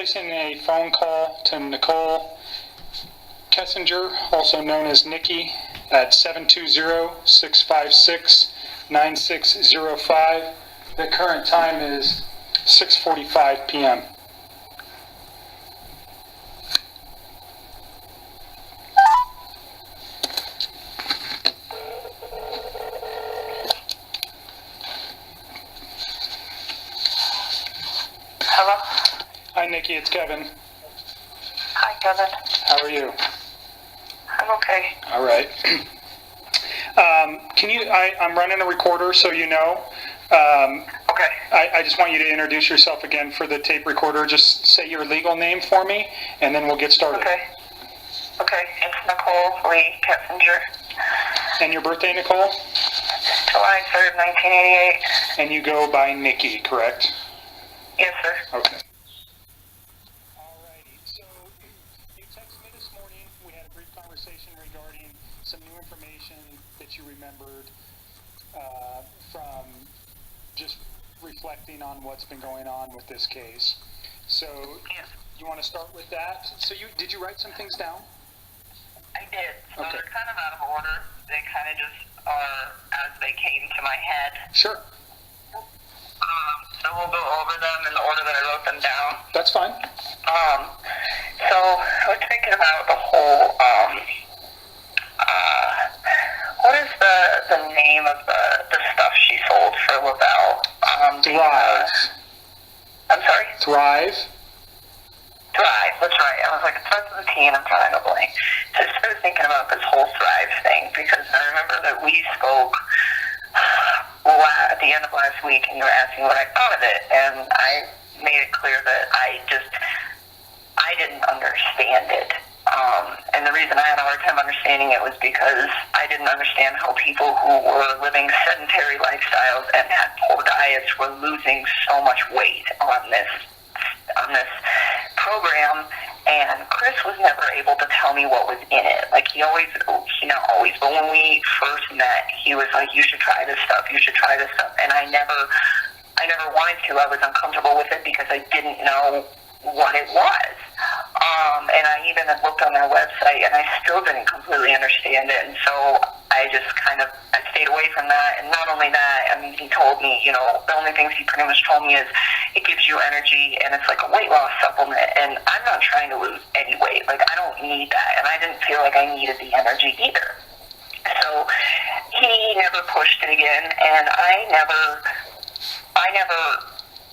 placing a phone call to Nichol Kessinger, also known as Nikki, at 720-656-9605. The current time is 6:45 p.m. Hello? Hi, Nikki. It's Kevin. Hi, Kevin. How are you? I'm okay. All right. I'm running a recorder, so you know. Okay. I just want you to introduce yourself again for the tape recorder. Just say your legal name for me, and then we'll get started. Okay. Okay. It's Nichol Kessinger. And your birthday, Nicole? July 3rd, 1988. And you go by Nikki, correct? Yes, sir. Okay. Alrighty. So you texted me this morning. We had a brief conversation regarding some new information that you remembered from just reflecting on what's been going on with this case. So Yes. you want to start with that? So did you write some things down? I did. So Okay. they're kind of out of order. They kind of just are as they came to my head. Sure. So we'll go over them in the order that I wrote them down. That's fine. So I was thinking about the whole, what is the name of the stuff she sold for LaBelle? Thrive. I'm sorry? Thrive. Thrive, that's right. I was like, it starts with a T and I'm trying to blank. So I started thinking about this whole Thrive thing because I remember that we spoke at the end of last week and you were asking what I thought of it, and I made it clear that I didn't understand it. And the reason I had a hard time understanding it was because I didn't understand how people who were living sedentary lifestyles and had poor diets were losing so much weight on this program, and Chris was never able to tell me what was in it. Like, not always, but when we first met, he was like, you should try this stuff, and I never wanted to. I was uncomfortable with it because I didn't know what it was. And I even had looked on their website, and I still didn't completely understand it, and so I just I stayed away from that. And not only that, I mean, he told me, the only things he pretty much told me is it gives you energy, and it's like a weight loss supplement, and I'm not trying to lose any weight. Like, I don't need that, and I didn't feel like I needed the energy either. So he never pushed it again, and I never,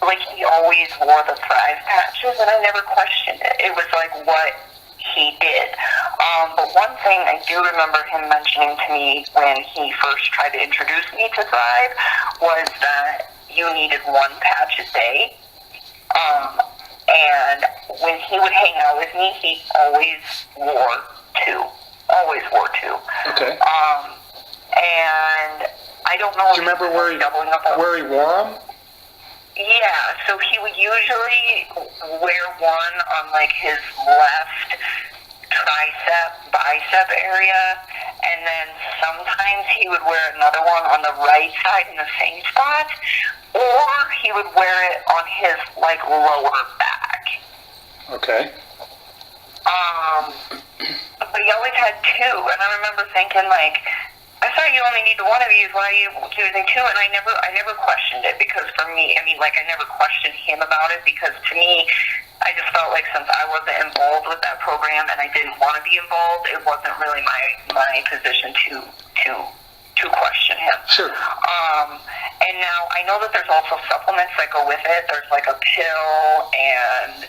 like, he always wore the Thrive patches, and I never questioned it. It was like what he did. But one thing I do remember him mentioning to me when he first tried to introduce me to Thrive was that you needed one patch a day. And when he would hang out with me, he always wore two. Okay. And I don't know. Do you remember where he wore them? Yeah, so he would usually wear one on, like, his left bicep area, and then sometimes he would wear another one on the right side in the same spot, or he would wear it on his, like, lower back. Okay. But he always had two, and I remember thinking, like, I thought you only needed one of these. Why are you using two? And I never questioned it, because for me, I never questioned him about it, because to me, I just felt like since I wasn't involved with that program and I didn't want to be involved, it wasn't really my position to question him. Sure. And now I know that there's also supplements that go with it. There's like a pill and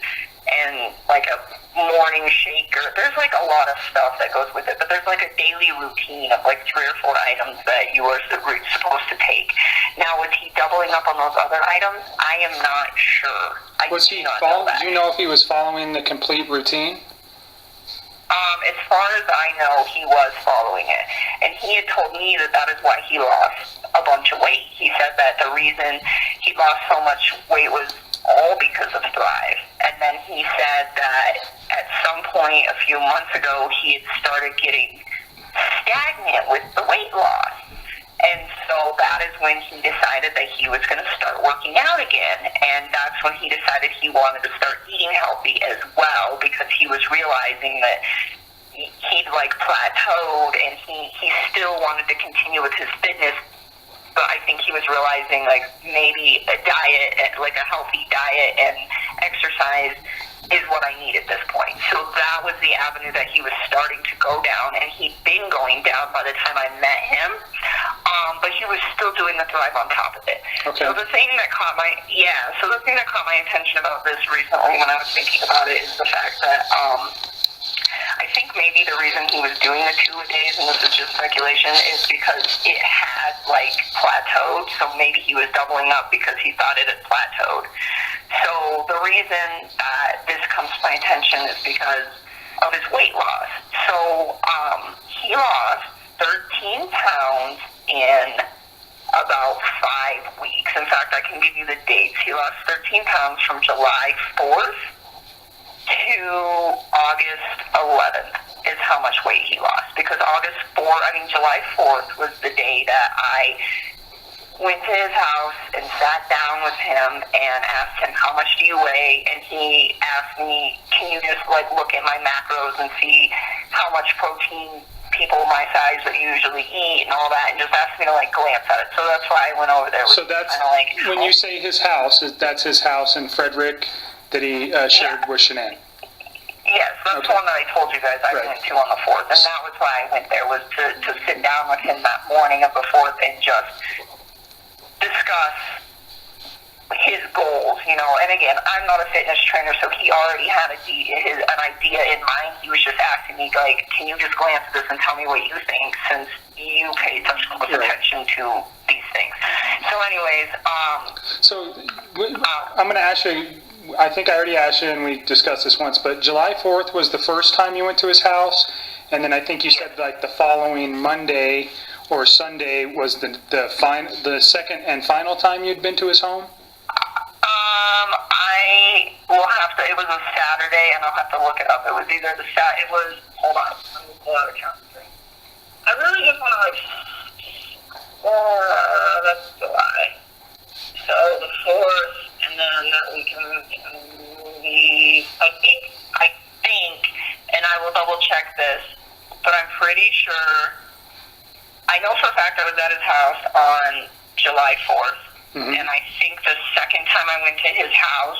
like a morning shaker. There's like a lot of stuff that goes with it, but there's like a daily routine of like 3 or 4 items that you are supposed to take. Now, was he doubling up on those other items? I am not sure. Do you know if he was following the complete routine? As far as I know, he was following it. And he had told me that is why he lost a bunch of weight. He said that the reason he lost so much weight was all because of Thrive. And then he said that at some point a few months ago, he had started getting stagnant with the weight loss. And so that is when he decided that he was going to start working out again. And that's when he decided he wanted to start eating healthy as well, because he was realizing that he'd like plateaued and he still wanted to continue with his fitness. But I think he was realizing like maybe a diet, like a healthy diet and exercise is what I need at this point. So that was the avenue that he was starting to go down, and he'd been going down by the time I met him. But he was still doing the Thrive on top of it. Okay. So the thing that caught my attention about this recently when I was thinking about it is the fact that I think maybe the reason he was doing the 2-a-days, and this is just speculation, is because it had like plateaued. So maybe he was doubling up because he thought it had plateaued. So the reason that this comes to my attention is because of his weight loss. So he lost 13 pounds in about 5 weeks. In fact, I can give you the dates. He lost 13 pounds from July 4th to August 11th is how much weight he lost. Because July 4th was the day that I went to his house and sat down with him and asked him, how much do you weigh? And he asked me, can you just like look at my macros and see how much protein people my size would usually eat and all that, and just asked me to like glance at it. So that's why I went over there. So that's like, when you say his house, that's his house in Frederick that he shared with Shanann. Yes, that's the one that I told you guys I went to on the 4th, and that was why I went there, was to sit down with him that morning of the 4th and just discuss his goals, you know. And again, I'm not a fitness trainer, so he already had an idea in mind. He was just asking me, like, can you just glance at this and tell me what you think, since you pay such close attention to these things. So anyways, I'm going to ask you, I think I already asked you and we discussed this once, but July 4th was the first time you went to his house, and then I think you said like the following Monday or Sunday was the second and final time you'd been to his home? I will have to, it was a Saturday, and I'll have to look it up. It was either hold on, let me pull out a calendar. I really just want to that's July. So the 4th, and then that weekend, I think, and I will double check this, but I'm pretty sure, I know for a fact I was at his house on July 4th, and I think the second time I went to his house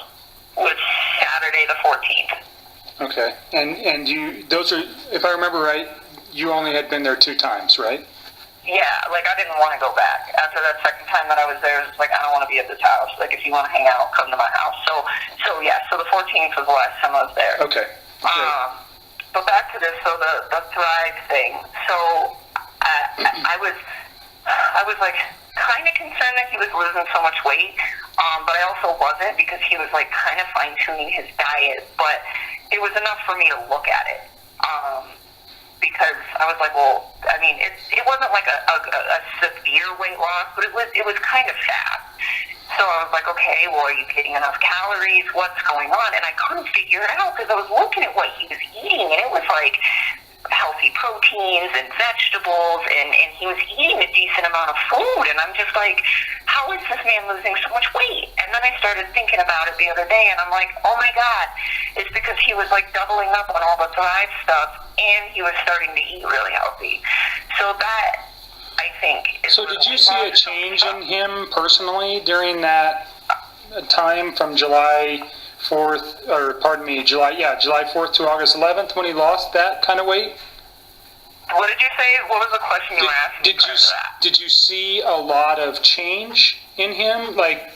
was Saturday the 14th. Okay, and those are, if I remember right, you only had been there 2 times, right? Yeah, like I didn't want to go back. After that second time that I was there, it was like, I don't want to be at this house. Like, if you want to hang out, come to my house. So the 14th was the last time I was there. Okay. But back to this, so the Thrive thing. So I was like kind of concerned that he was losing so much weight, but I also wasn't, because he was like kind of fine-tuning his diet. But it was enough for me to look at it. Because I was like, well, I mean, it wasn't like a severe weight loss, but it was kind of fast. So I was like, okay, well, are you getting enough calories? What's going on? And I couldn't figure it out, because I was looking at what he was eating, and it was like healthy proteins and vegetables, and he was eating a decent amount of food, and I'm just like, how is this man losing so much weight? And then I started thinking about it the other day, and I'm like, oh my God, it's because he was like doubling up on all the Thrive stuff, and he was starting to eat really healthy. So that, I think, is... So did you see a change in him personally during that time from July 4th, or pardon me, July 4th to August 11th, when he lost that kind of weight? What did you say? What was the question you were asking? Did you see a lot of change in him? Like,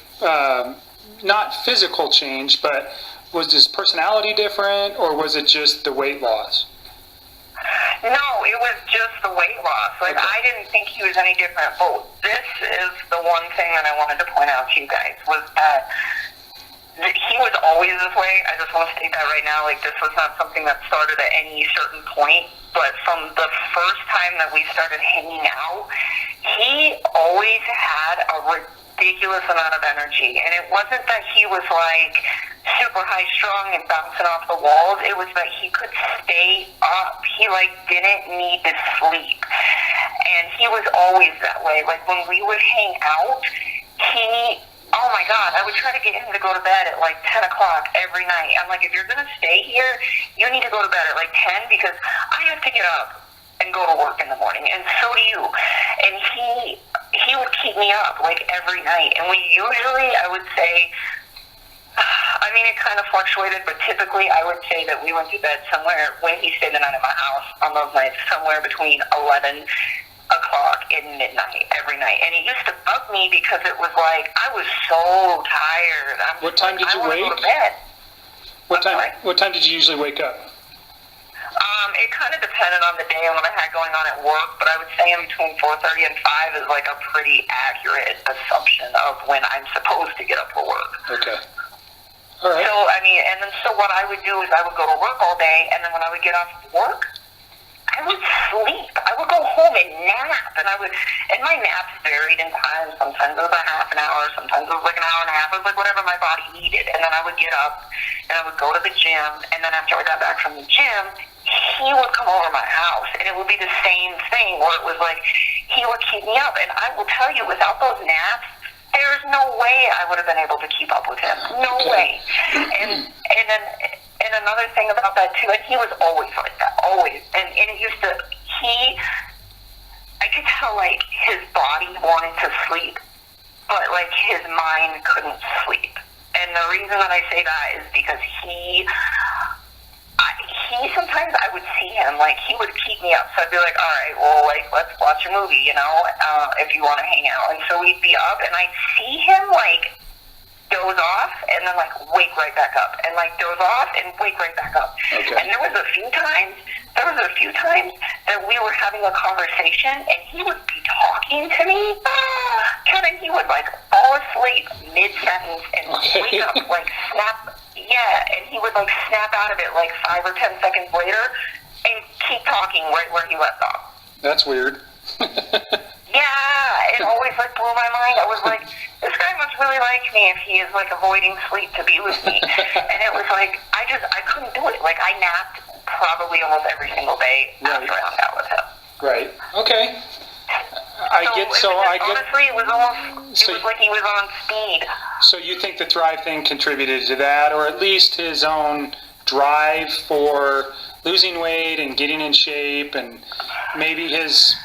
not physical change, but was his personality different, or was it just the weight loss? No, it was just the weight loss. Like, I didn't think he was any different. But this is the one thing that I wanted to point out to you guys, was that he was always this way. I just want to state that right now. Like, this was not something that started at any certain point. But from the first time that we started hanging out, he always had a ridiculous amount of energy. And it wasn't that he was, like, super high strung and bouncing off the walls. It was that he could stay up. He, like, didn't need to sleep. And he was always that way. Like, when we would hang out, oh my God, I would try to get him to go to bed at like 10 o'clock every night. I'm like, if you're going to stay here, you need to go to bed at like 10 because I have to get up and go to work in the morning, and so do you. And he would keep me up like every night. And we usually, I would say, I mean, it kind of fluctuated, but typically I would say that we went to bed somewhere, when he stayed the night at my house on those nights, somewhere between 11 o'clock and midnight every night. And it used to bug me because it was like, I was so tired. What time did you wake? Go to bed. What time did you usually wake up? It kind of depended on the day and what I had going on at work, but I would say in between 4:30 and 5 is like a pretty accurate assumption of when I'm supposed to get up for work. Okay. All right. So, I mean, and then so what I would do is I would go to work all day, and then when I would get off work, I would sleep. I would go home and nap, and my naps varied in time. Sometimes it was a half an hour, sometimes it was like an hour and a half. It was like whatever my body needed. And then I would get up, and I would go to the gym, and then after I got back from the gym, he would come over my house, and it would be the same thing where it was like he would keep me up. And I will tell you, without those naps, there's no way I would have been able to keep up with him. No way. And another thing about that too, and he was always like that, always. And it used to, I could tell like his body wanted to sleep, but like his mind couldn't sleep. And the reason that I say that is because sometimes I would see him, like, he would keep me up. So I'd be like, all right, well, like, let's watch a movie, you know, if you want to hang out. And so we'd be up, and I'd see him, like, doze off, and then, like, wake right back up. And, like, doze off and wake right back up. Okay. And there was a few times that we were having a conversation, and he would be talking to me, and he would, like, fall asleep mid-sentence and wake up, like, snap. Yeah, and he would, like, snap out of it, like, 5 or 10 seconds later and keep talking right where he left off. That's weird. Yeah, it always, like, blew my mind. I was like, this guy must really like me if he is, like, avoiding sleep to be with me. And it was like, I couldn't do it. Like, I napped probably almost every single day after I hung out with him. Right. Okay. Honestly, it was like he was on speed. So you think the Thrive thing contributed to that, or at least his own drive for losing weight and getting in shape, and maybe his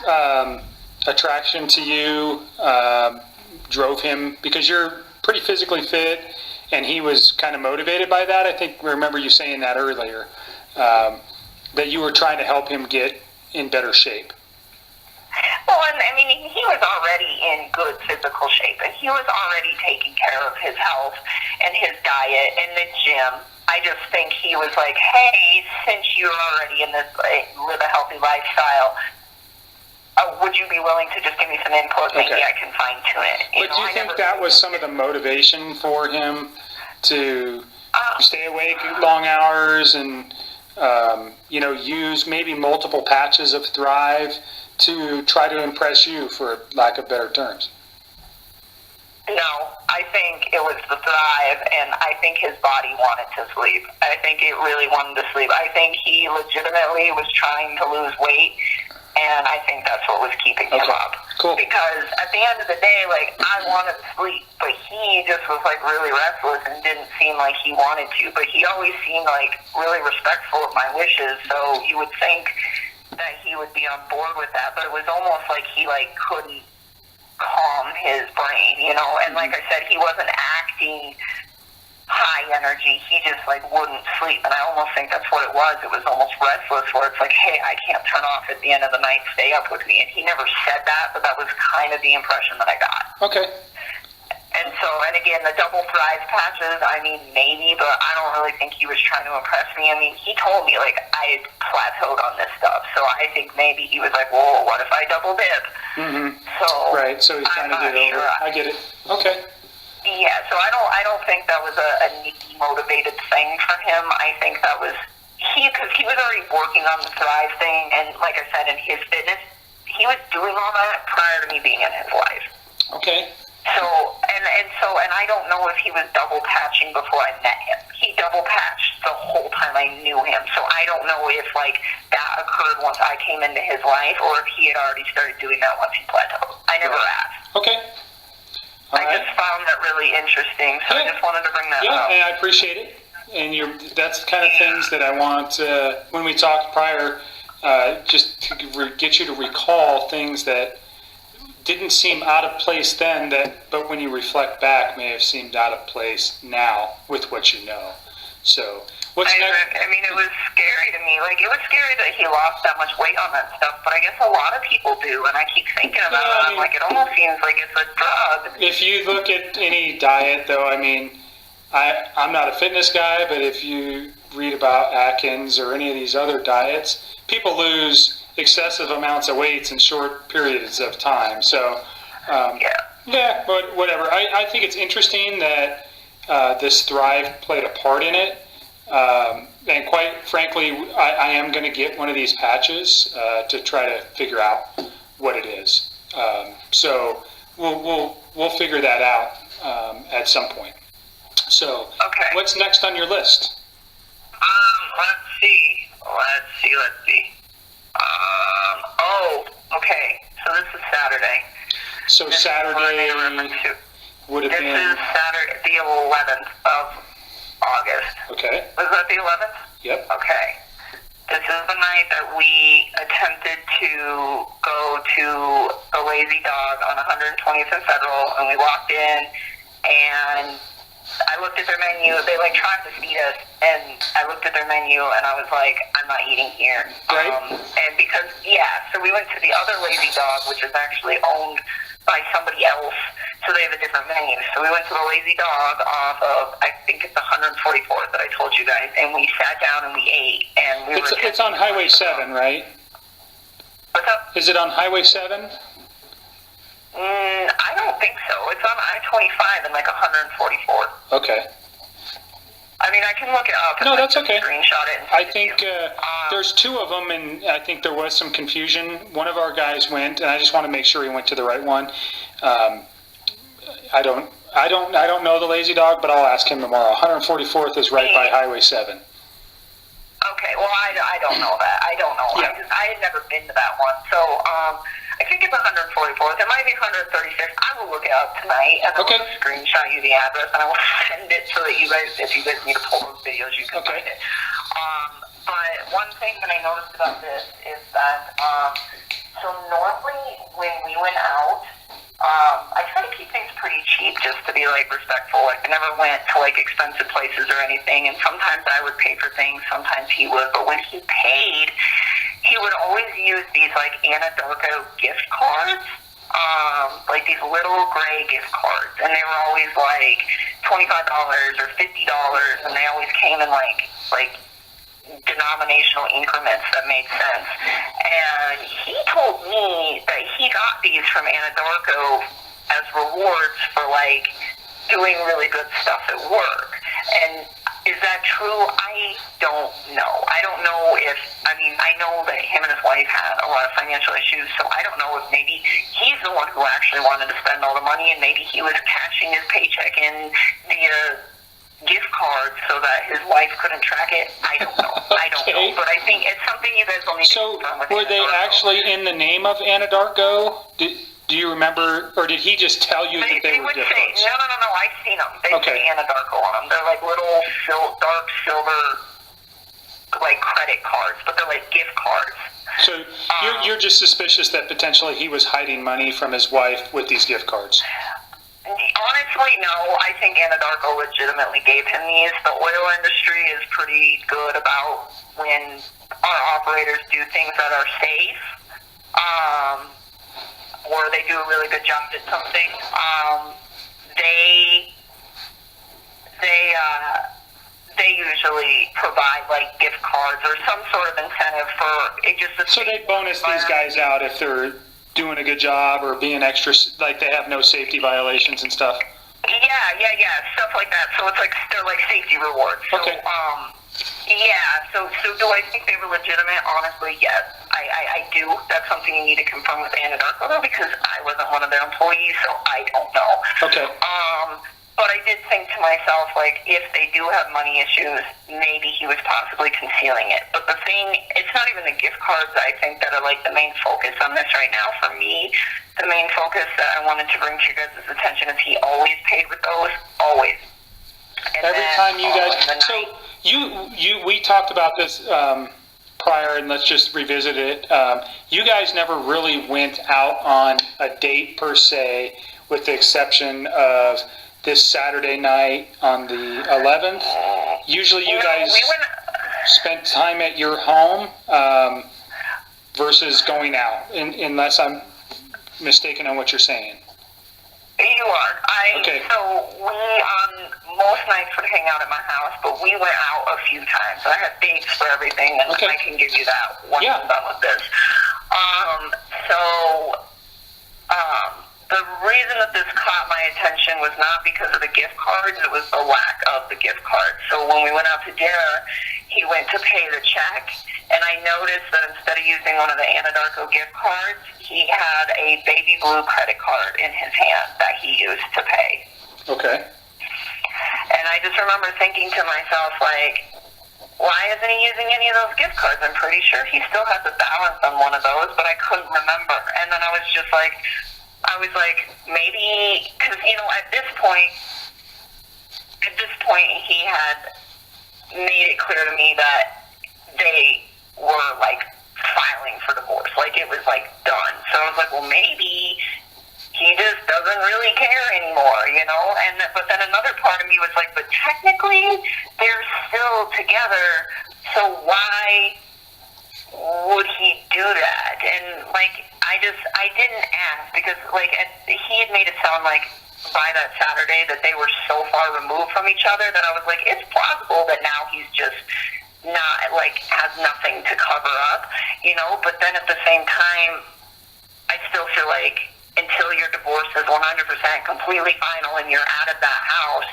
attraction to you drove him, because you're pretty physically fit, and he was kind of motivated by that. I remember you saying that earlier, that you were trying to help him get in better shape. Well, and I mean, he was already in good physical shape, and he was already taking care of his health and his diet and the gym. I just think he was like, hey, since you're already in this, live a healthy lifestyle, would you be willing to just give me some input? Maybe I can fine tune it. But do you think that was some of the motivation for him to stay awake long hours and, use maybe multiple patches of Thrive to try to impress you, for lack of better terms? No, I think it was the Thrive, and I think his body wanted to sleep. I think it really wanted to sleep. I think he legitimately was trying to lose weight, and I think that's what was keeping him up. Cool. Because at the end of the day, like, I wanted to sleep, but he just was, like, really restless and didn't seem like he wanted to. But he always seemed, like, really respectful of my wishes, so you would think that he would be on board with that. But it was almost like he, like, couldn't calm his brain, you know? And like I said, he wasn't acting high energy. He just, like, wouldn't sleep. And I almost think that's what it was. It was almost restless, where it's like, hey, I can't turn off at the end of the night. Stay up with me. And he never said that, but that was kind of the impression that I got. Okay. And so, and again, the double Thrive patches, I mean, maybe, but I don't really think he was trying to impress me. I mean, he told me, like, I had plateaued on this stuff. So I think maybe he was like, whoa, what if I double dip? Mm-hmm. So, right, so he's trying to get over. I get it. Okay. Yeah, so I don't think that was a motivated thing for him. I think that was because he was already working on the Thrive thing, and like I said, in his fitness, he was doing all that prior to me being in his life. Okay. So and I don't know if he was double patching before I met him. He double patched the whole time I knew him. So I don't know if like that occurred once I came into his life, or if he had already started doing that once he plateaued. I never asked. Okay. All right. Just found that really interesting, so I just wanted to bring that up. Yeah, and I appreciate it. And that's the kind of things that I want, when we talked prior, just to get you to recall things that didn't seem out of place then, but when you reflect back, may have seemed out of place now with what you know. So, what's next? I mean, it was scary to me. Like, it was scary that he lost that much weight on that stuff, but I guess a lot of people do, and I keep thinking about it. I'm like, it almost seems like it's a drug. If you look at any diet, though, I mean, I'm not a fitness guy, but if you read about Atkins or any of these other diets, people lose excessive amounts of weights in short periods of time. So, yeah, but whatever. I think it's interesting that this Thrive played a part in it. And quite frankly, I am going to get one of these patches to try to figure out what it is. So we'll figure that out at some point. So, What's next on your list? Let's see. Okay. So this is Saturday. So Saturday would have been... This is Saturday, the 11th of August. Okay. Was that the 11th? Yep. Okay. This is the night that we attempted to go to the Lazy Dog on 120th and Federal, and we walked in, and I looked at their menu. They tried to feed us, and I looked at their menu, and I was like, I'm not eating here. Right. And because, so we went to the other Lazy Dog, which is actually owned by somebody else, so they have a different menu. So we went to the Lazy Dog off of, I think it's 144th that I told you guys, and we sat down and we ate, and It's on Highway 7, right? What's up? Is it on Highway 7? I don't think so. It's on I-25 and 144th. Okay. I mean, I can look it up. No, that's okay. Screenshot it. I think there's two of them, and I think there was some confusion. One of our guys went, and I just want to make sure he went to the right one. I don't know the Lazy Dog, but I'll ask him tomorrow. 144th is right by Highway 7. Okay, well, I don't know that. I don't know. Yeah. I had never been to that one, so I think it's 144th. It might be 136th. I will look it up tonight, and I will screenshot you the address, and I will send it so that you guys, if you guys need to pull those videos, you can find it. But one thing that I noticed about this is that, so normally when we went out, I try to keep things pretty cheap just to be respectful. I never went to expensive places or anything, and sometimes I would pay for things, sometimes he would, but when he paid, he would always use these Anadarko gift cards, these little gray gift cards, and they were always $25 or $50, and they always came in denominational increments that made sense. And he told me that he got these from Anadarko as rewards for doing really good stuff at work. And is that true? I don't know. I don't know if, I know that him and his wife had a lot of financial issues, so I don't know if maybe he's the one who actually wanted to spend all the money, and maybe he was cashing his paycheck in via gift cards so that his wife couldn't track it. I don't know. I don't know. But I think it's something you guys will need to confirm with were they actually in the name of Anadarko? Do you remember, or did he just tell you that they were gift cards? No, I've seen them. They say Anadarko on them. They're little dark silver credit cards, but they're gift cards. So you're just suspicious that potentially he was hiding money from his wife with these gift cards? Honestly, no. I think Anadarko legitimately gave him these. The oil industry is pretty good about when our operators do things that are safe, or they do a really good job at something. They usually provide gift cards or some sort of incentive for it. So they bonus these guys out if they're doing a good job or being extra, they have no safety violations and stuff. Yeah, stuff like that. So it's they're safety rewards. So, okay. So do I think they were legitimate? Honestly, yes. I do. That's something you need to confirm with Anadarko because I wasn't one of their employees, so I don't know. Okay. But I did think to myself, like, if they do have money issues, maybe he was possibly concealing it. But the thing, it's not even the gift cards, I think, that are, like, the main focus on this right now. For me, the main focus that I wanted to bring to your guys' attention is he always paid with those, always. And Every then, time you guys, so night, we talked about this prior, and let's just revisit it. You guys never really went out on a date per se, with the exception of this Saturday night on the 11th. Usually you guys spent time at your home versus going out, unless I'm mistaken on what you're saying. You are. Okay. So we most nights would hang out at my house, but we went out a few times. I have dates for everything, and Okay. I can give you that once Yeah. I'm done with this. The reason that this caught my attention was not because of the gift cards, it was the lack of the gift cards. So when we went out to dinner, he went to pay the check, and I noticed that instead of using one of the Anadarko gift cards, he had a baby blue credit card in his hand that he used to pay. Okay. And I just remember thinking to myself, like, why isn't he using any of those gift cards? I'm pretty sure he still has a balance on one of those, but I couldn't remember. And then I was like, maybe, because, at this point, he had made it clear to me that they were, like, filing for divorce. Like, it was, like, done. So I was like, well, maybe he just doesn't really care anymore, but then another part of me was like, but technically they're still together, so why would he do that? And like, I didn't ask, because like, he had made it sound like by that Saturday that they were so far removed from each other that I was like, it's plausible that now he's just not, like, has nothing to cover up, but then at the same time, I still feel like until your divorce is 100% completely final and you're out of that house,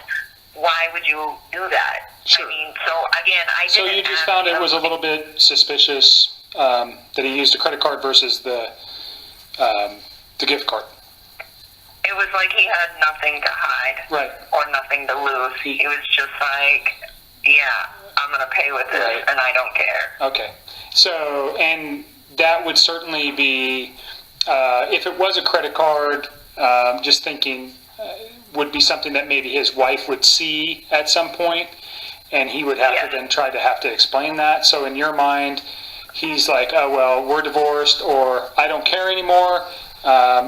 why would you do that? Sure. I mean, so again, So you just found it was a little bit suspicious that he used a credit card versus the gift card. It was like he had nothing to hide, Right. or nothing to lose. He was just like, yeah, I'm going to pay with this, Right. and I don't care. Okay. So, and that would certainly be, if it was a credit card, just thinking, would be something that maybe his wife would see at some point, and he would have Yeah. to then have to explain that. So in your mind, he's like, oh, well, we're divorced, or I don't care anymore.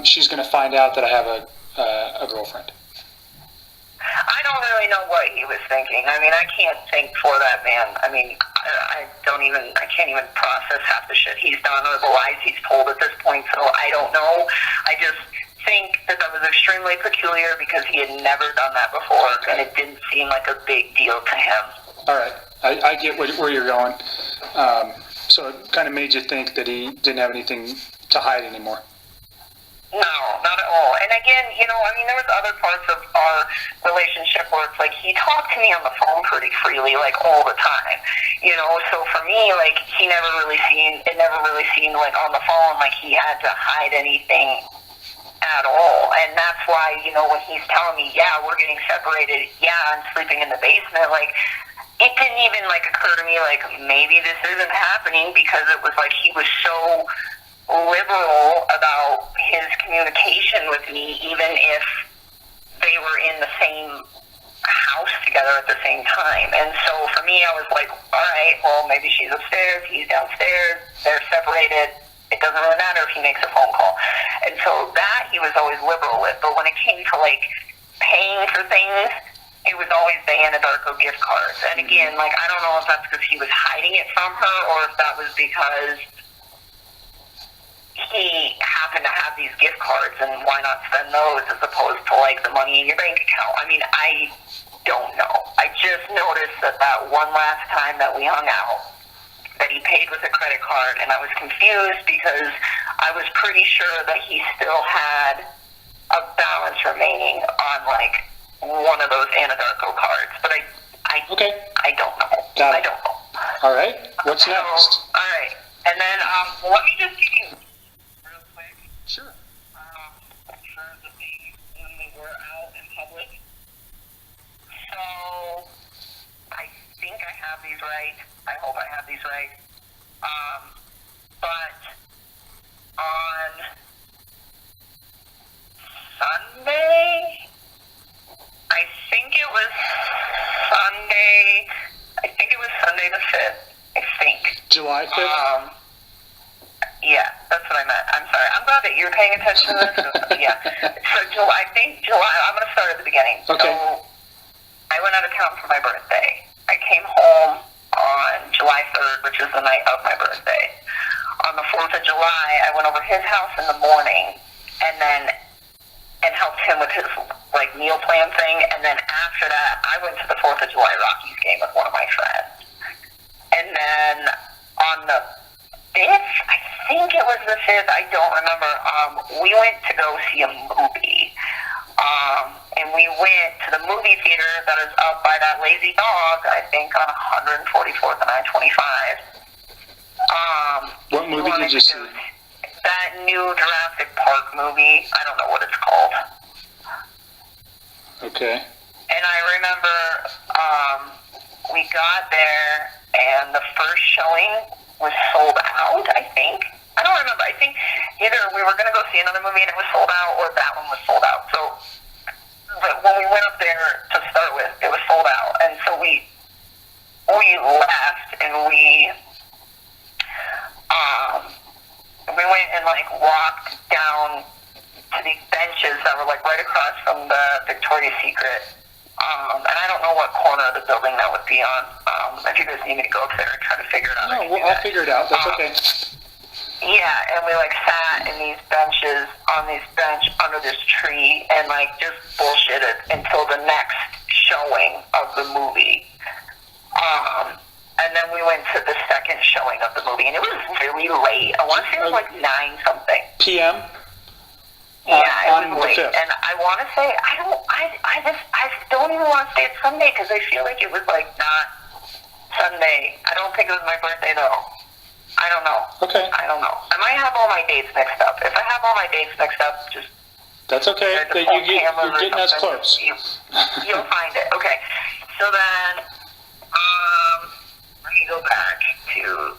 She's going to find out that I have a girlfriend. I don't really know what he was thinking. I mean, I can't think for that man. I mean, I can't even process half the shit he's done or the lies he's told at this point, so I don't know. I just think that was extremely peculiar because he had never done that before, and it didn't seem like a big deal to him. All right. I get where you're going. So it kind of made you think that he didn't have anything to hide anymore. No, not at all. And again, there was other parts of our relationship where it's like he talked to me on the phone pretty freely, like all the time. So for me, like it never really seemed like on the phone like he had to hide anything at all. And that's why, when he's telling me, yeah, we're getting separated, yeah, I'm sleeping in the basement, like it didn't even like occur to me like maybe this isn't happening, because it was like he was so liberal about his communication with me, even if they were in the same house together at the same time. And so for me, I was like, all right, well, maybe she's upstairs, he's downstairs, they're separated, it doesn't really matter if he makes a phone call. And so that he was always liberal with. But when it came to like paying for things, it was always the Anadarko gift cards. And again, like, I don't know if that's because he was hiding it from her, or if that was because he happened to have these gift cards, and why not spend those as opposed to like the money in your bank account? I mean, I don't know. I just noticed that one last time that we hung out, that he paid with a credit card, and I was confused because I was pretty sure that he still had a balance remaining on like one of those Anadarko cards, but I don't know. Got it. I don't know. All right. What's So, next? all right, and then let me just give you real quick. Sure. For the days when we were out in public. have these right. I hope I have these right. But on Sunday, I think it was Sunday the 5th, I think. July 5th? Yeah, that's what I meant. I'm sorry. I'm glad that you're paying attention to this. Yeah. So I think July, I'm going to start at the beginning. Okay. So I went out of town for my birthday. I came home on July 3rd, which is the night of my birthday. On the 4th of July, I went over his house in the morning and helped him with his meal plan thing. And then after that, I went to the 4th of July Rockies game with one of my friends. And then on the 5th, I think it was the 5th, I don't remember, we went to go see a movie. And we went to the movie theater that is up by that lazy dog, I think on 144th and I-25. What movie did you see? That new Jurassic Park movie. I don't know what it's called. Okay. And I remember we got there, and the first showing was sold out, I think. I don't remember. I think either we were going to go see another movie and it was sold out, or that one was sold out. So but when we went up there to start with, it was sold out. And so we left, and we went and walked down to these benches that were right across from the Victoria's Secret. And I don't know what corner of the building that would be on. If you guys need me to go up there and try to figure it out. No, I'll figure it out. That's okay. Yeah, and we sat in these benches on this bench under this tree and just bullshitted until the next showing of the movie. And then we went to the second showing of the movie, and it was really late. I want to say it was 9-something. PM? Yeah, it was late. 5th. And I want to say, I don't even want to say it's Sunday because I feel like it was not Sunday. I don't think it was my birthday though. I don't know. Okay. I don't know. I might have all my dates mixed up. If I have all my dates mixed up, just... That's okay. You're getting us close. You'll find it. Okay. So then, let me go back to...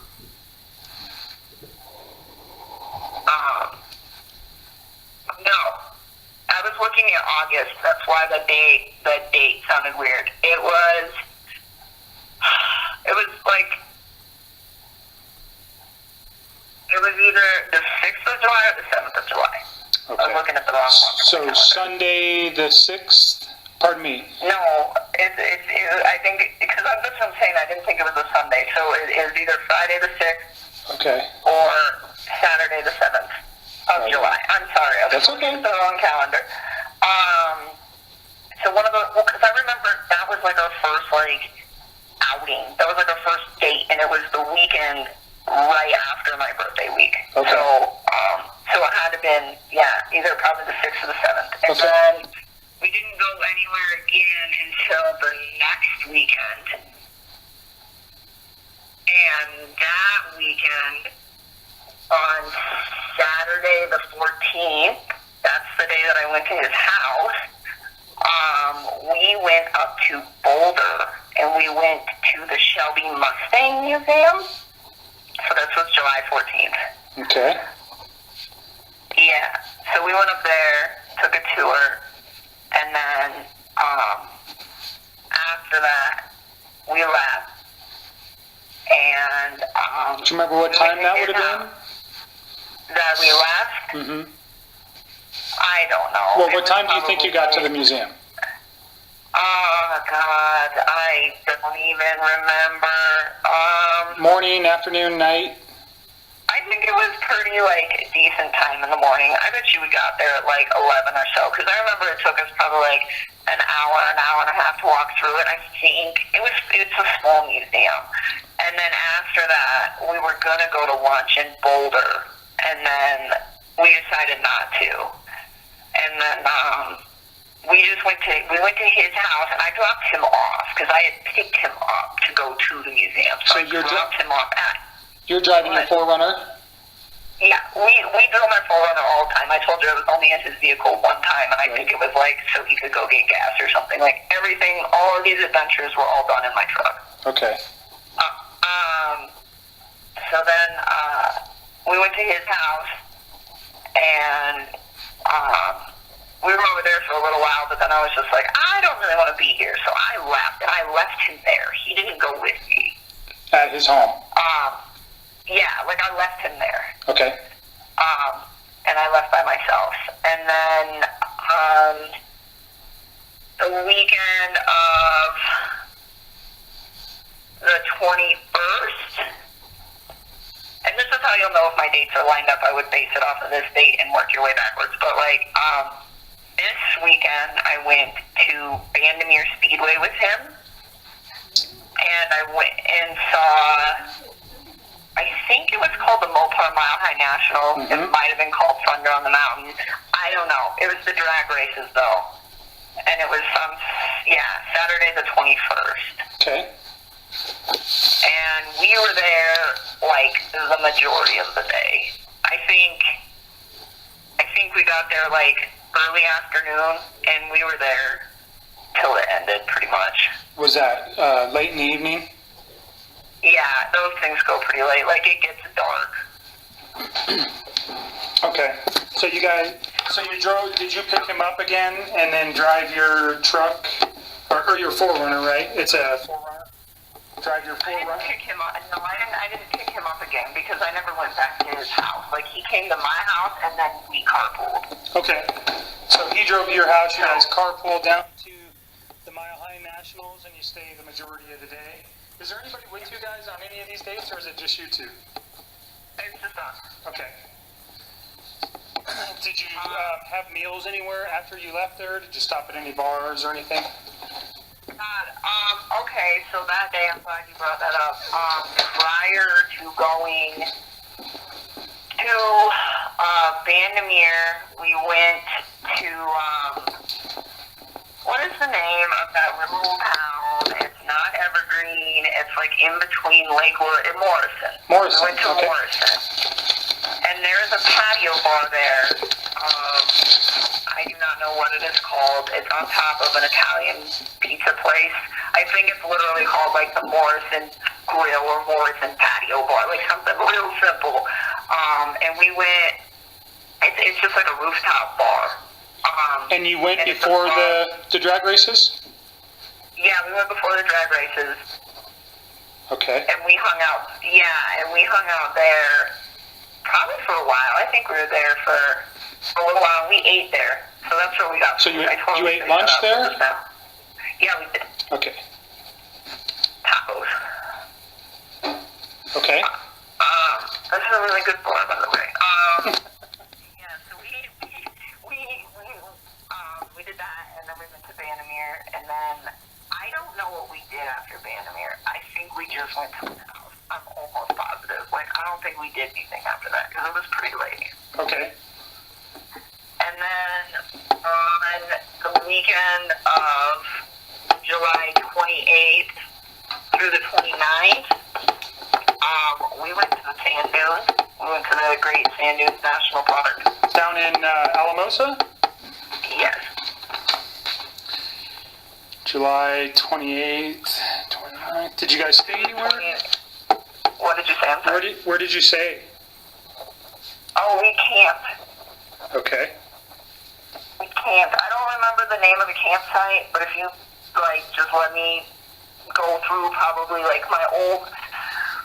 No. I was looking at August. That's why the date sounded weird. It was either the 6th of July or the 7th of July. Okay. I was looking at the wrong one. So Sunday the 6th? Pardon me. No, I think, because that's what I'm saying, I didn't think it was a Sunday. So it was either Friday the 6th Okay. or Saturday the 7th of July. I'm sorry. I was looking at the wrong calendar. So one of the, because I remember that was our first outing. That was our first date, and it was the weekend right after my birthday week. Okay. So it had to been, either probably the 6th or the 7th. And then we didn't go anywhere again until the next weekend. And that weekend, on Saturday the 14th, that's the day that I went to his house, we went up to Boulder, and we went to the Shelby Mustang Museum. So this was July 14th. Okay. Yeah. So we went up there, took a tour, and then after that, we left. And do you remember what time that would have been? That we left? Mm-hmm. I don't know. Well, what time do you think you got to the museum? Oh, God, I don't even remember. Morning, afternoon, night? I think it was pretty, decent time in the morning. I bet you we got there at, 11 or so, because I remember it took us probably, an hour and a half to walk through it. I think it's a small museum. And then after that, we were going to go to lunch in Boulder, and then we decided not to. And then, we went to his house, and I dropped him off, because I had picked him up to go to the museum. So I dropped him off at... You're driving your 4Runner? Yeah, we drove my 4Runner all the time. I told you I was only in his vehicle one time, and I think it was so he could go get gas or something. Everything, all of these adventures were all done in my truck. Okay. so then we went to his house, and we were over there for a little while, but then I was just like, I don't really want to be here, so I left, and I left him there. He didn't go with me. At his home? Yeah, like I left him there. Okay. And I left by myself. And then the weekend of the 21st, and this is how you'll know if my dates are lined up. I would base it off of this date and work your way backwards. But like this weekend, I went to Vandermeer Speedway with him, and I went and saw, I think it was called the Mopar Mile High National. It might have been called Thunder on the Mountain. I don't know. It was the drag races though, and it was Saturday the 21st. Okay. And we were there like the majority of the day. I think we got there like early afternoon, and we were there till it ended pretty much. Was that late in the evening? Yeah, those things go pretty late. Like it gets dark. Okay. So you drove, did you pick him up again and then drive your truck, or your 4Runner, right? It's a 4Runner? Drive your 4Runner? I didn't pick him up. No, I didn't pick him up again because I never went back to his house. Like he came to my house and then we carpooled. Okay. So he drove to your house, you guys carpooled down to the Mile High Nationals, and you stay the majority of the day. Is there anybody with you guys on any of these dates, or is it just you two? It's just us. Okay. Did you have meals anywhere after you left there? Did you stop at any bars or anything? Okay, so that day, I'm glad you brought that up. Prior to going to Vandermeer, we went to, what is the name of that little town? It's not Evergreen. It's like in between Lakewood and Morrison. Morrison, We went to okay. Morrison. And there's a patio bar there. I do not know what it is called. It's on top of an Italian pizza place. I think it's literally called like the Morrison Grill or Morrison Patio Bar, like something real simple. And we went, it's just like a rooftop bar. And you went before the drag races? Yeah, we went before the drag races. Okay. And we hung out, there probably for a while. I think we were there for a little while. We ate there. So that's where we got So food. you ate lunch there? Yeah, we did. Okay. Tacos. Okay. This is a really good bar, by the way. Yeah, so we did that, and then we went to Vandermeer, and then I don't know what we did after Vandermeer. I think we just went to his house. I'm almost positive. Like, I don't think we did anything after that, because it was pretty late. Okay. And then on the weekend of July 28th through the 29th, we went to the sand dunes. We went to the Great Sand Dunes National Park. Down in Alamosa? Yes. July 28th, 29th. Did you guys stay anywhere? What did you say? I'm sorry. Where did you stay? Oh, we camped. Okay. We camped. I don't remember the name of the campsite, but if you, like, just let me go through probably, like, my old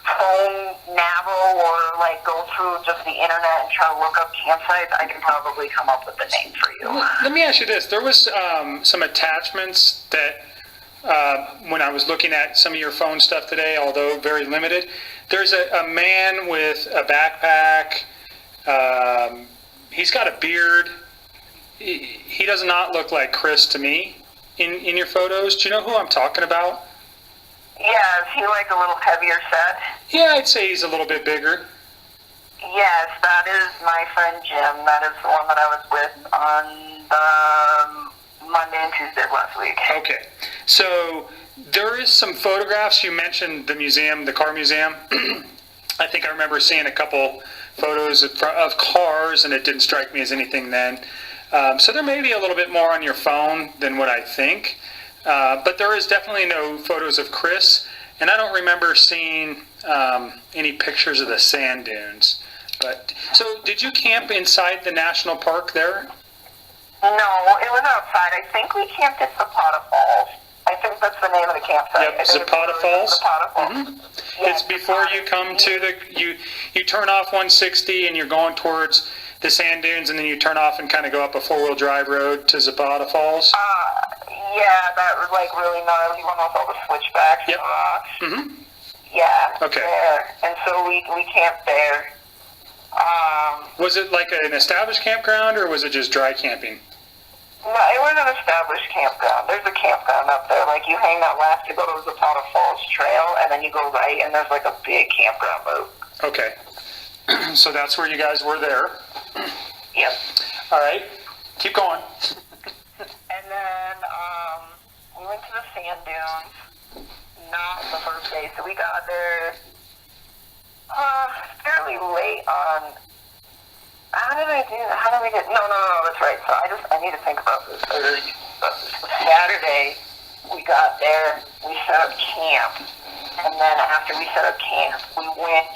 phone Navel or, like, go through just the internet and try to look up campsites, I can probably come up with the name for you. Let me ask you this. There was some attachments that, when I was looking at some of your phone stuff today, although very limited, there's a man with a backpack. He's got a beard. He does not look like Chris to me in your photos. Do you know who I'm talking about? Yeah, is he like a little heavier set? Yeah, I'd say he's a little bit bigger. Yes, that is my friend Jim. That is the one that I was with on the Monday and Tuesday of last week. Okay. So there is some photographs. You mentioned the museum, the car museum. I think I remember seeing a couple photos of cars, and it didn't strike me as anything then. So there may be a little bit more on your phone than what I think. But there is definitely no photos of Chris. And I don't remember seeing any pictures of the sand dunes. But so, did you camp inside the national park there? No, it was outside. I think we camped at Zapata Falls. I think that's the name of the campsite. Yep, Zapata Falls. Zapata Falls. Mm-hmm. Yeah, It's before you come to the you turn off 160 and you're going towards the sand dunes, and then you turn off and kind of go up a 4-wheel drive road to Zapata Falls. Yeah, that was like really gnarly one with all the switchbacks Yep. and rocks. Mm-hmm. Yeah. Okay. There. And so we camped there. Was it like an established campground, or was it just dry camping? No, it was an established campground. There's a campground up there. Like, you hang that left to go to the Zapata Falls Trail, and then you go right, and there's like a big campground loop. Okay. So that's where you guys were there. Yep. All right. Keep going. And then we went to the sand dunes. Not the first day, so we got there fairly late on. How did we get? No, that's right. So I need to think about this. Saturday, we got there, we set up camp, and then after we set up camp, we went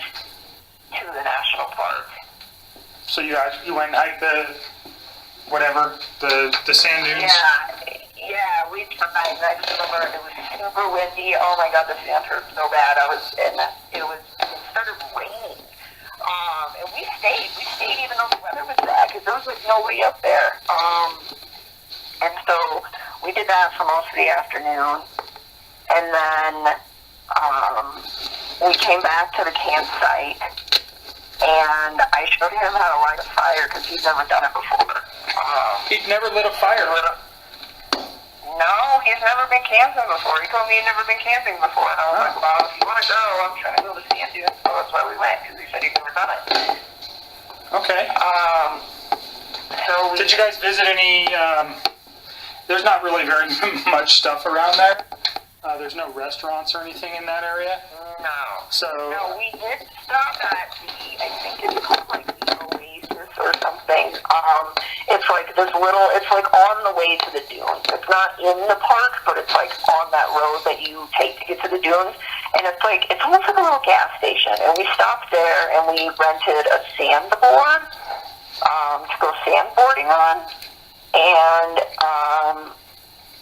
to the national park. So you went and hiked the sand dunes? Yeah, we tried. I just remember it was super windy. Oh my God, the sand hurt so bad. It started raining. And we stayed even though the weather was bad, because there was like nobody up there. And so we did that for most of the afternoon. And then we came back to the campsite, and I showed him how to light a fire, because he's never done it before. He'd never lit a fire. No, he's never been camping before. He told me he'd never been camping before. And I was like, well, if you want to go, I'm trying to go to sand dunes. So that's why we went, because he said he'd never done it. Okay. So Did you guys visit any, there's not really very much stuff around there. There's no restaurants or anything in that area? No. So... No, we did stop at I think it's called like the Oasis or something. It's like on the way to the dunes. It's not in the park, but it's like on that road that you take to get to the dunes. And it's almost like a little gas station. And we stopped there and we rented a sandboard to go sandboarding on. And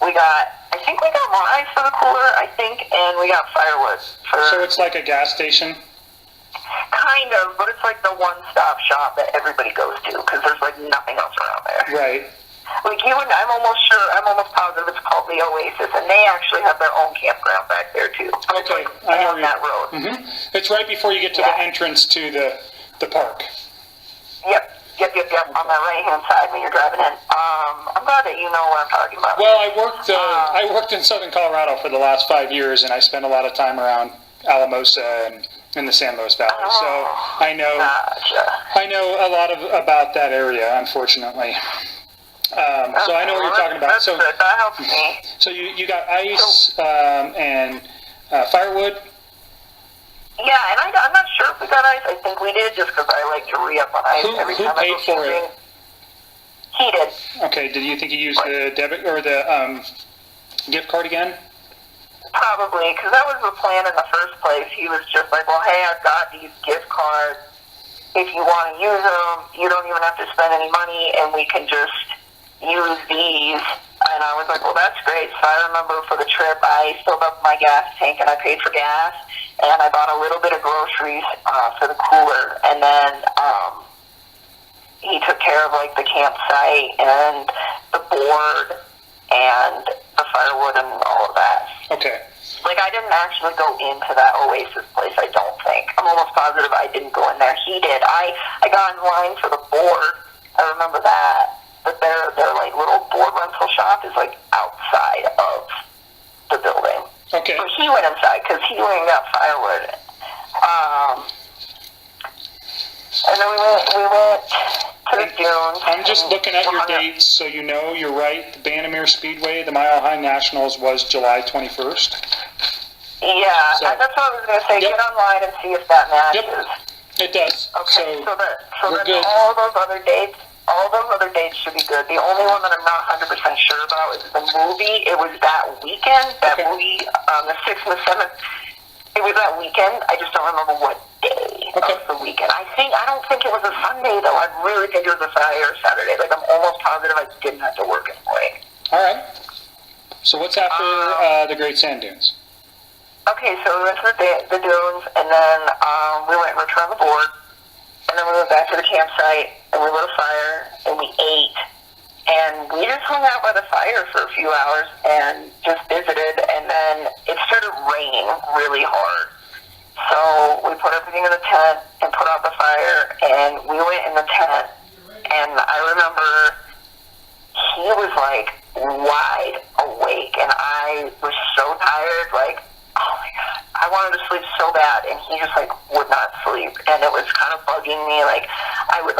I think we got more ice for the cooler, and we got firewood. So it's like a gas station? Kind of, but it's like the one-stop shop that everybody goes to, because there's like nothing else around there. Right. Like I'm almost positive it's called the Oasis, and they actually have their own campground back there too. Okay, It's I know on that road. Mm-hmm. It's right before you get to the entrance to the park. Yep. On the right-hand side when you're driving in. I'm glad that you know what I'm talking about. Well, I worked in Southern Colorado for the last 5 years, and I spent a lot of time around Alamosa and in the San Luis Valley. So I know a lot about that area, unfortunately. So I know what you're talking about. So that helps me. So you got ice and firewood. Yeah, and I'm not sure if we got ice. I think we did, just because I like to re-up on ice every Who time I paid go for camping. it? He did. Okay. Did you think you used the debit or the gift card again? Probably, because that was the plan in the first place. He was just like, well, hey, I've got these gift cards. If you want to use them, you don't even have to spend any money, and we can just use these. And I was like, well, that's great. So I remember for the trip, I filled up my gas tank, and I paid for gas, and I bought a little bit of groceries for the cooler, and then he took care of, like, the campsite and the board and the firewood and all of that. Okay. Like, I didn't actually go into that Oasis place, I don't think. I'm almost positive I didn't go in there. He did. I got in line for the board. I remember that. But their like, little board rental shop is, like, outside of the building. Okay. So he went inside, because he went and got firewood. And then we went to the dunes. I'm just looking at your dates, so you know you're right. The Bandimere Speedway, the Mile High Nationals, was July 21st. Yeah, So, that's what I was going to say. Yep. Get online and see if that matches. It does. Okay, so we're then good. all those other dates should be good. The only one that I'm not 100% sure about is the movie. It was that weekend, that movie, the 6th and the 7th. It was that weekend. I just don't remember what day of the weekend. I don't think it was a Sunday, though. I really think it was a Friday or Saturday. Like, I'm almost positive I didn't have to work in the morning. All right. So what's after the Great Sand Dunes? Okay, so we went to the dunes, and then we went and returned the board, and then we went back to the campsite, and we lit a fire, and we ate, and we just hung out by the fire for a few hours and just visited, and then it started raining really hard. So we put everything in the tent and put out the fire, and we went in the tent, and I remember he was like wide awake, and I was so tired, like, oh my God, I wanted to sleep so bad, and he just like would not sleep, and it was kind of bugging me. Like I would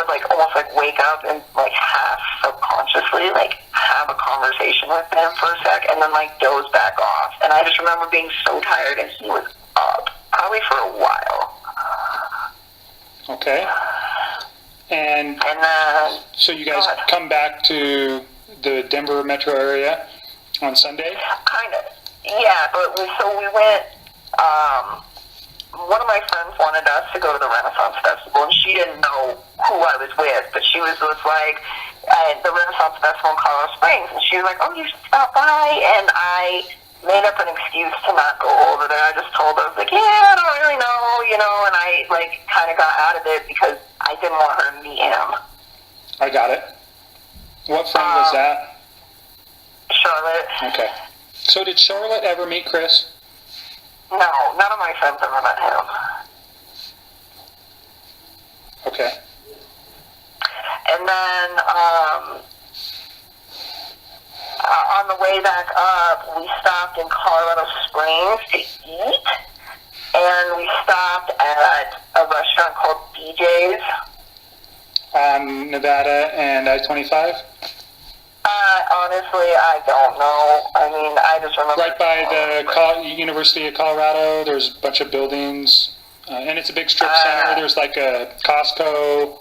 like almost like wake up and like half subconsciously like have a conversation with him for a sec, and then like doze back off. And I just remember being so tired, and he was up probably for a while. Okay. And then so you guys come back to the Denver metro area on Sunday? Kind of. Yeah, but we went, one of my friends wanted us to go to the Renaissance Festival, and she didn't know who I was with, but she was like, the Renaissance Festival in Colorado Springs, and she was like, oh, you should stop by, and I made up an excuse to not go over there. I just told her, I was like, yeah, I don't really know, and I, like, kind of got out of it because I didn't want her to meet him. I got it. What friend was that? Charlotte. Okay. So did Charlotte ever meet Chris? No, none of my friends ever met him. Okay. And then on the way back up, we stopped in Colorado Springs to eat, and we stopped at a restaurant called BJ's. On Nevada and I-25? Honestly, I don't know. I mean, I just remember... Right by the University of Colorado, there's a bunch of buildings, and it's a big strip center. There's like a Costco.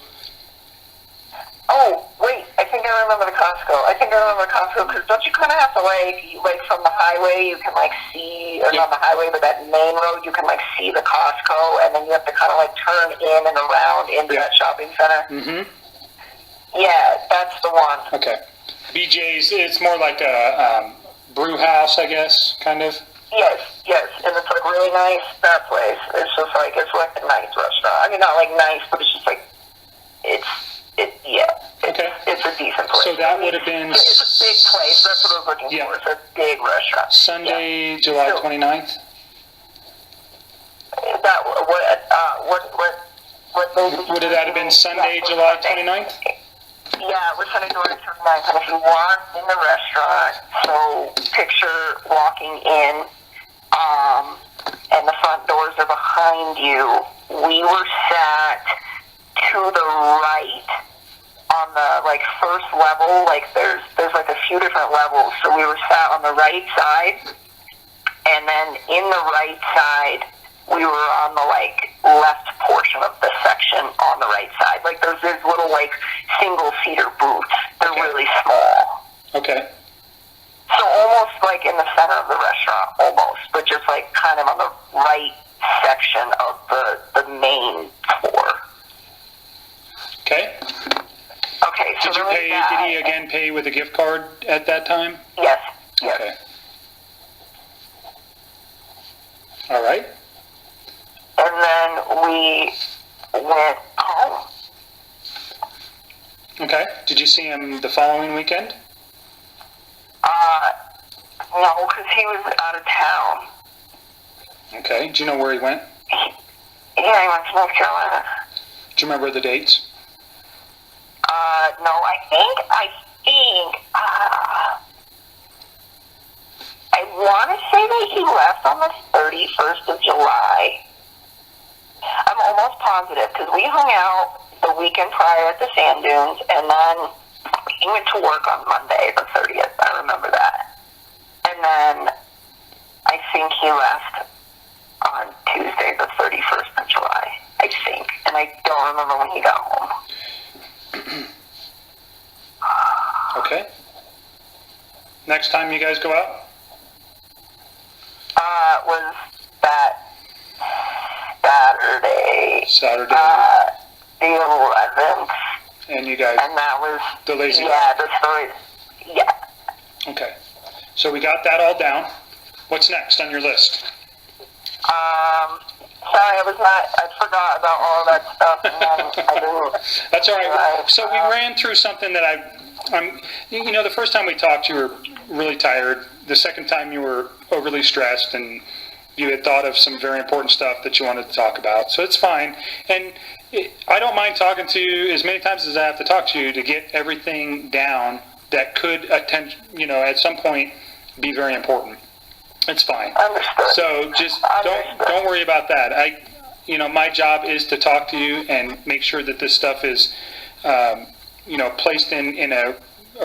Oh, wait, I think I remember the Costco, because don't you kind of have to, like from the highway, you can, like, see, or not the highway, but that main road, you can, like, see the Costco, and then you have to kind of, like, turn in and around into that shopping center? Mm-hmm. Yeah, that's the one. Okay. BJ's, it's more like a brew house, I guess, kind of? Yes, and it's, like, really nice, that place. It's just, like, it's, like, a nice restaurant. I mean, not, like, nice, but it's just, like, it's a decent place. So that would have been... It's a big place, that's what I was looking for. It's a big restaurant. Sunday, July 29th? Would that have been Sunday, July 29th? Yeah, we're Sunday, July 29th. And if you walk in the restaurant, so picture walking in, and the front doors are behind you, we were sat to the right on the, like, first level. Like, there's like, a few different levels. So we were sat on the right side, and then in the right side, we were on the, like, left portion of the section on the right side. Like, there's these little, like, single-seater booths. They're really small. Okay. So almost, like, in the center of the restaurant, almost, but just, like, kind of on the right section of the main floor. Okay. Okay, so did he again pay with a gift card at that time? Yes. Okay. All right. And then we went home. Okay. Did you see him the following weekend? No, because he was out of town. Okay. Do you know where he went? Yeah, he went to North Carolina. Do you remember the dates? No, I want to say that he left on the 31st of July. I'm almost positive, because we hung out the weekend prior at the sand dunes, and then he went to work on Monday, the 30th. I remember that. And then I think he left on Tuesday, the 31st of July. I think. And I don't remember when he got home. Okay. Next time you guys go out? was that Saturday. The 11th. And you guys. And that was the lazy. Yeah, the story. Yeah. Okay. So we got that all down. What's next on your list? Sorry, I forgot about all that stuff, and then I didn't. That's all right. So we ran through something that the first time we talked, you were really tired. The second time you were overly stressed, and you had thought of some very important stuff that you wanted to talk about. So it's fine. And I don't mind talking to you as many times as I have to talk to you to get everything down that could at some point be very important. It's fine. Understood. So just don't worry about that. My job is to talk to you and make sure that this stuff is, placed in a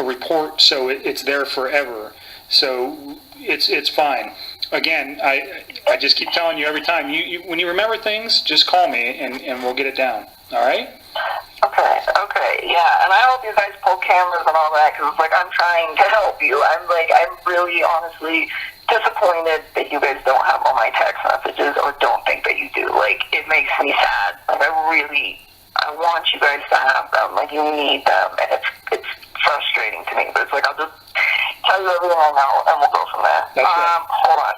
report so it's there forever. So it's fine. Again, I just keep telling you every time. When you remember things, just call me and we'll get it down. All right? Okay, yeah. And I hope you guys pull cameras and all that, because I'm trying to help you. I'm really honestly disappointed that you guys don't have all my text messages or don't think that you do. It makes me sad. I want you guys to have them. You need them, and it's frustrating to me. But I'll just tell you everything I know, and we'll go from there. That's right. Hold on.